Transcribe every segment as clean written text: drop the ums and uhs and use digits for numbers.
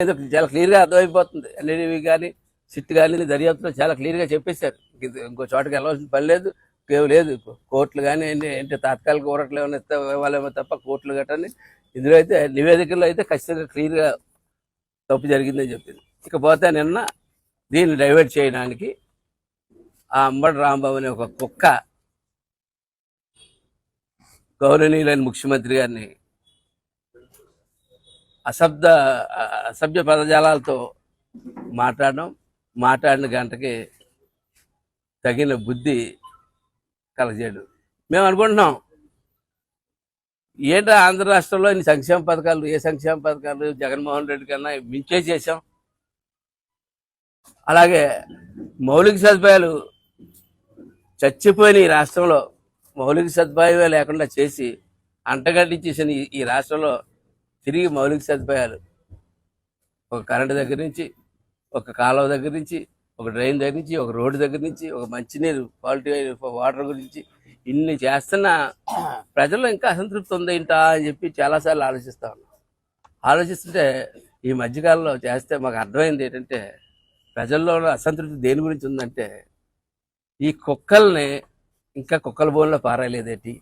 చాలా క్లియర్గా అర్థమైపోతుంది. ఎన్డీటీవీ కానీ సిట్ కానీ దర్యాప్తులో చాలా క్లియర్గా చెప్పేశారు. ఇంకో చోటకి వెళ్ళవలసిన పని లేదు, లేదు. కోర్టులు కానీ ఏంటి తాత్కాలిక ఊరట్లు ఏమైనా ఇవ్వాలేమో తప్ప కోర్టులు గట్టని ఇందులో అయితే నివేదికల్లో అయితే ఖచ్చితంగా క్లియర్గా తప్పు జరిగిందని చెప్పింది. ఇకపోతే నిన్న దీన్ని డైవర్ట్ చేయడానికి ఆ అంబటి రాంబాబు అనే ఒక కుక్క గౌరవనీయులైన ముఖ్యమంత్రి గారిని అసభ్య పదజాలాలతో మాట్లాడిన గంటకి తగిన బుద్ధి కలగజేయడు. మేము అనుకుంటున్నాం, ఏంటో ఆంధ్ర రాష్ట్రంలో ఇన్ని సంక్షేమ పథకాలు, ఏ సంక్షేమ పథకాలు జగన్మోహన్ రెడ్డి కన్నా మించే చేశాం. అలాగే మౌలిక సదుపాయాలు చచ్చిపోయిన ఈ రాష్ట్రంలో మౌలిక సదుపాయాలు లేకుండా చేసి అంటగట్టించేసిన ఈ రాష్ట్రంలో తిరిగి మౌలిక సదుపాయాలు ఒక కరెంటు దగ్గర నుంచి, ఒక కాలువ దగ్గర నుంచి, ఒక డ్రైన్ దగ్గర నుంచి, ఒక రోడ్డు దగ్గర నుంచి, ఒక మంచినీరు క్వాలిటీ వాటర్ గురించి ఇన్ని చేస్తున్న ప్రజల్లో ఇంకా అసంతృప్తి ఉంది ఏంటా అని చెప్పి చాలాసార్లు ఆలోచిస్తూ ఉన్నాం. ఆలోచిస్తుంటే ఈ మధ్యకాలంలో చేస్తే మాకు అర్థమైంది ఏంటంటే, ప్రజల్లో అసంతృప్తి దేని గురించి ఉందంటే, ఈ కుక్కల్ని ఇంకా కుక్కల బోన్లో పారాయలేదేటి,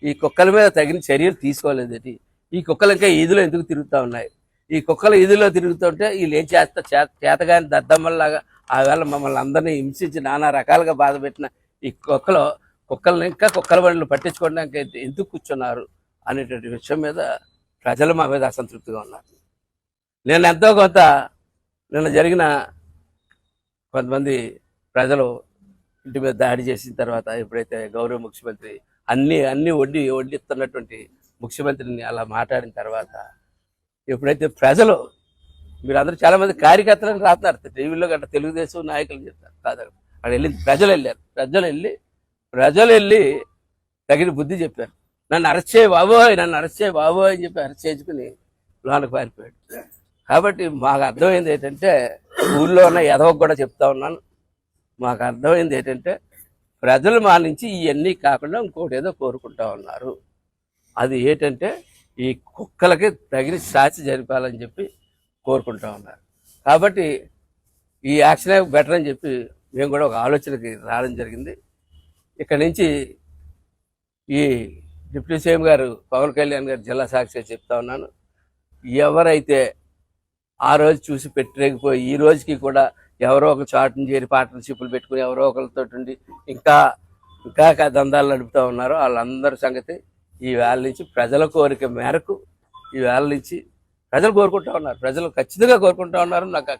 ఈ కుక్కల మీద తగిన చర్యలు తీసుకోలేదేటి, ఈ కుక్కలు ఇంకా ఈదులో ఎందుకు తిరుగుతూ ఉన్నాయి, ఈ కుక్కలు ఈదులో తిరుగుతుంటే వీళ్ళు ఏం చేతగాని దద్దమ్మల్లాగా ఆ వేళ మమ్మల్ని అందరినీ హింసించి నానా రకాలుగా బాధ పెట్టిన ఈ కుక్కల్ని ఇంకా కుక్కల బండ్లు పట్టించుకోవడానికి ఎందుకు కూర్చున్నారు అనేటువంటి విషయం మీద ప్రజలు మా మీద అసంతృప్తిగా ఉన్నారు. నేను ఎంతో కొంత నిన్న జరిగిన కొంతమంది ప్రజలు ఇంటి మీద దాడి చేసిన తర్వాత ఎప్పుడైతే గౌరవ ముఖ్యమంత్రి అన్ని వడ్డిస్తున్నటువంటి ముఖ్యమంత్రిని అలా మాట్లాడిన తర్వాత, ఎప్పుడైతే ప్రజలు, మీరు అందరూ చాలామంది కార్యకర్తలను రాస్తున్నారు టీవీలో గట్రా, తెలుగుదేశం నాయకులు చెప్తారు కాదు, అక్కడ వెళ్ళింది ప్రజలు వెళ్ళారు. ప్రజలు వెళ్ళి తగిన బుద్ధి చెప్పారు. నన్ను అరెస్ట్ చేయ బాబోయ్ అని చెప్పి అరెస్ట్ చేసుకుని లోనకు పారిపోయాడు. కాబట్టి మాకు అర్థమైంది ఏంటంటే, ఊళ్ళో ఉన్న ఎదవకు కూడా చెప్తా ఉన్నాను, మాకు అర్థమైంది ఏంటంటే, ప్రజలు మా నుంచి ఇవన్నీ కాకుండా ఇంకోటి ఏదో కోరుకుంటా ఉన్నారు. అది ఏంటంటే, ఈ కుక్కలకి తగిన శాస్తి జరిపాలని చెప్పి కోరుకుంటా ఉన్నారు. కాబట్టి ఈ యాక్షనే బెటర్ అని చెప్పి మేము కూడా ఒక ఆలోచనకి రావడం జరిగింది. ఇక్కడ నుంచి ఈ డిప్యూటీ సీఎం గారు పవన్ కళ్యాణ్ గారు జిల్లా సాక్షి చెప్తా ఉన్నాను, ఎవరైతే ఆ రోజు చూసి పెట్టలేకపోయి ఈ రోజుకి కూడా ఎవరో ఒక చాటుని చేరి పార్ట్నర్షిప్లు పెట్టుకుని ఎవరో ఒకరితో ఉండి ఇంకా దందాలు నడుపుతూ ఉన్నారో వాళ్ళందరి సంగతి ఈ వేళ నుంచి ప్రజల కోరిక మేరకు ఈ వేళ నుంచి ప్రజలు కోరుకుంటూ ఉన్నారు. ప్రజలు ఖచ్చితంగా కోరుకుంటూ ఉన్నారు. నాకు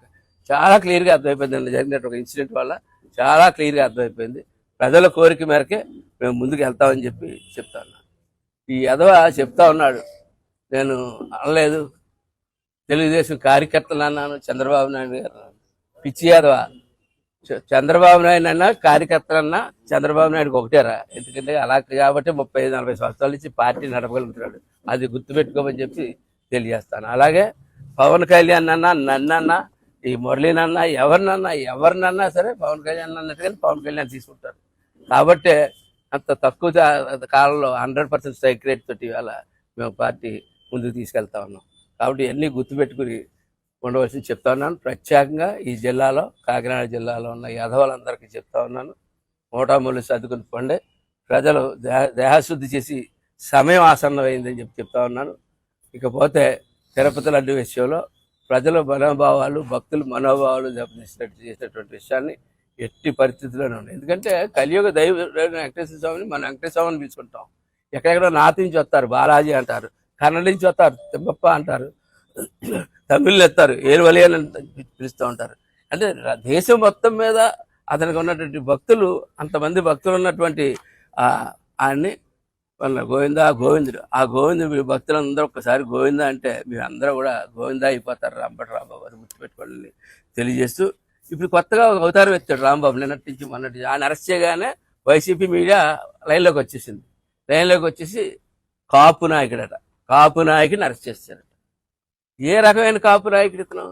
చాలా క్లియర్గా అర్థమైపోయింది. జరిగినట్టు ఒక ఇన్సిడెంట్ వల్ల చాలా క్లియర్గా అర్థమైపోయింది. ప్రజల కోరిక మేరకే మేము ముందుకు వెళ్తామని చెప్పి చెప్తా ఉన్నాను. ఈ ఎదవ చెప్తా ఉన్నాడు, నేను అనలేదు, తెలుగుదేశం కార్యకర్తలు అన్నాను, చంద్రబాబు నాయుడు గారు పిచ్చి యాదవ. చంద్రబాబు నాయుడు అన్నా కార్యకర్తలన్నా చంద్రబాబు నాయుడుకి ఒకటేరా, ఎందుకంటే అలా కాబట్టి 35-40 సంవత్సరాల నుంచి పార్టీ నడపగలుగుతున్నాడు. అది గుర్తుపెట్టుకోమని చెప్పి తెలియజేస్తాను. అలాగే పవన్ కళ్యాణ్ అన్నా, నన్నన్నా, ఈ మురళీనన్నా, ఎవరినన్నా సరే పవన్ కళ్యాణ్ అన్నట్టుగానే పవన్ కళ్యాణ్ తీసుకుంటారు. కాబట్టి అంత తక్కువ కాలంలో 100% స్ట్రైక్ రేట్ తోటి ఇవాళ మేము పార్టీ ముందుకు తీసుకెళ్తా ఉన్నాం. కాబట్టి ఇవన్నీ గుర్తుపెట్టుకుని ఉండవలసింది చెప్తా ఉన్నాను. ప్రత్యేకంగా ఈ జిల్లాలో, కాకినాడ జిల్లాలో ఉన్న యాదవులందరికీ చెప్తా ఉన్నాను, మూటామూలు సర్దుకుని పండే ప్రజలు దేహశుద్ధి చేసి సమయం ఆసన్నమైందని చెప్పి చెప్తా ఉన్నాను. ఇకపోతే తిరుపతి లడ్డు విషయంలో ప్రజల మనోభావాలు, భక్తుల మనోభావాలు దెబ్బతీసినట్టు చేసినటువంటి విషయాన్ని ఎట్టి పరిస్థితుల్లోనే ఉన్నాయి. ఎందుకంటే కలియుగ దైవ వెంకటేశ్వర స్వామిని మనం వెంకటేశ్వర స్వామిని పిలుచుకుంటాం. ఎక్కడెక్కడో నార్త్ నుంచి వస్తారు, బాలాజీ అంటారు, కన్నడ నుంచి వస్తారు, తిమ్మప్ప అంటారు, తమిళ్లు ఎత్తారు, ఏరువలి అని పిలుస్తూ ఉంటారు. అంటే దేశం మొత్తం మీద అతనికి ఉన్నటువంటి భక్తులు, అంతమంది భక్తులు ఉన్నటువంటి ఆయన్ని గోవిందుడు, ఆ గోవిందుడు భక్తులందరూ ఒక్కసారి గోవిందా అంటే మీరు అందరూ కూడా గోవిందా అయిపోతారు. అంబటి రాంబాబు అది గుర్తుపెట్టుకోవాలని తెలియజేస్తూ, ఇప్పుడు కొత్తగా ఒక అవతారం ఎత్తాడు రాంబాబు. నిన్నటి నుంచి మొన్నటి ఆయన అరెస్ట్ చేయగానే వైసీపీ మీడియా లైన్లోకి వచ్చేసి కాపు నాయకుడట, కాపు నాయకుడిని అరెస్ట్ చేస్తారట. ఏ రకమైన కాపు నాయకుడు ఇతను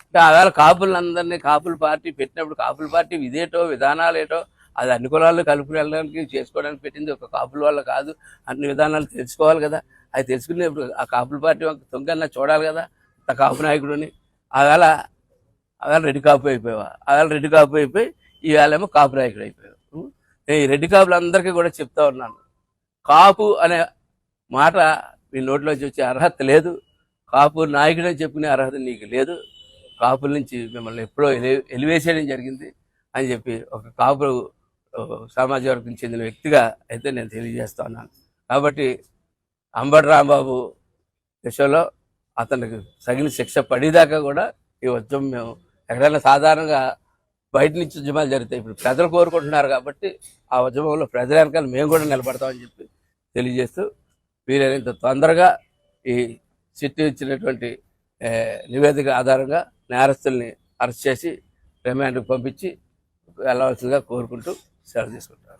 అంటే, ఆవేళ కాపులందరినీ కాపుల పార్టీ పెట్టినప్పుడు కాపుల పార్టీ ఇదేటో విధానాలు ఏటో అది అన్ని కులాలు కలుపుకు వెళ్ళడానికి చేసుకోవడానికి పెట్టింది, ఒక కాపుల వల్ల కాదు. అన్ని విధానాలు తెలుసుకోవాలి కదా. అది తెలుసుకునేప్పుడు ఆ కాపుల పార్టీ తొంగన్న చూడాలి కదా, ఆ కాపు నాయకుడిని. ఆవేళ ఆవేళ రెడ్డి కాపు అయిపోయావా, ఆవేళ రెడ్డి కాపు అయిపోయి ఈవేళేమో కాపు నాయకుడు అయిపోయావు. నేను ఈ రెడ్డి కాపులందరికీ కూడా చెప్తా ఉన్నాను, కాపు అనే మాట మీ నోట్లోంచి వచ్చే అర్హత లేదు, కాపు నాయకుడు అని చెప్పుకునే అర్హత నీకు లేదు, కాపుల నుంచి మిమ్మల్ని ఎప్పుడో ఎలివేసేయడం జరిగింది అని చెప్పి ఒక కాపు సామాజిక వర్గం చెందిన వ్యక్తిగా అయితే నేను తెలియజేస్తా ఉన్నాను. కాబట్టి అంబటి రాంబాబు విషయంలో అతనికి తగిన శిక్ష పడేదాకా కూడా ఈ ఉద్యమం మేము ఎక్కడైనా సాధారణంగా బయట నుంచి ఉద్యమాలు జరుగుతాయి, ఇప్పుడు ప్రజలు కోరుకుంటున్నారు కాబట్టి ఆ ఉద్యమంలో ప్రజల వెనకాల మేము కూడా నిలబడతామని చెప్పి తెలియజేస్తూ వీలైనంత తొందరగా ఈ సిట్టు ఇచ్చినటువంటి నివేదిక ఆధారంగా నేరస్తుల్ని అరెస్ట్ చేసి రిమాండ్కి పంపించి వెళ్ళవలసిందిగా కోరుకుంటూ సెలవు తీసుకుంటాం.